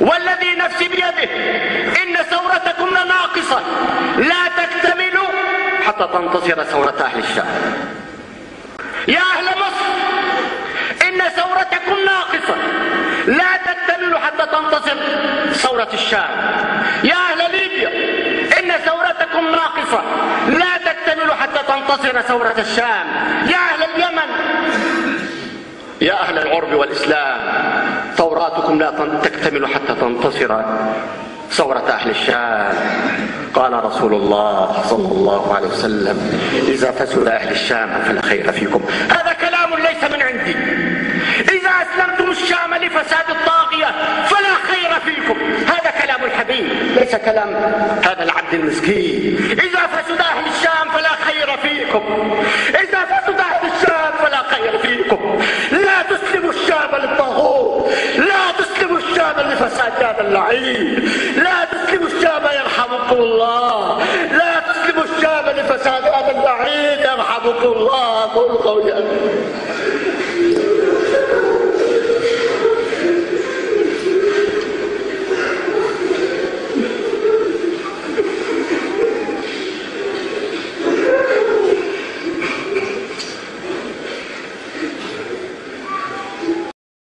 والذي نفسي بيده إن ثورتكم لناقصة لا تكتمل حتى تنتصر ثورة أهل الشام. يا أهل مصر إن ثورتكم ناقصة لا تكتمل حتى تنتصر ثورة الشام. يا أهل ليبيا إن ثورتكم ناقصة لا تكتمل حتى تنتصر ثورة الشام. يا أهل اليمن، يا أهل العرب والإسلام، ثوراتكم لا تكتمل حتى تنتصر ثورة أهل الشام. قال رسول الله صلى الله عليه وسلم: إذا فسد أهل الشام فلا خير فيكم. هذا كلام ليس من عندي. إذا أسلمتم الشام لفساد الطاغية فلا خير فيكم. هذا كلام الحبيب، ليس كلام هذا العبد المسكين. إذا فسد أهل الشام فلا خير فيكم. إذا فسد أهل الشام فلا خير فيكم. لا تسلموا الشام للطاغوت، لا تسلموا الشام لفساد هذا اللعين، لا تسلموا الشام يرحمكم الله، لا تسلموا الشام لفساد هذا اللعين يرحمكم الله. قولوا قولي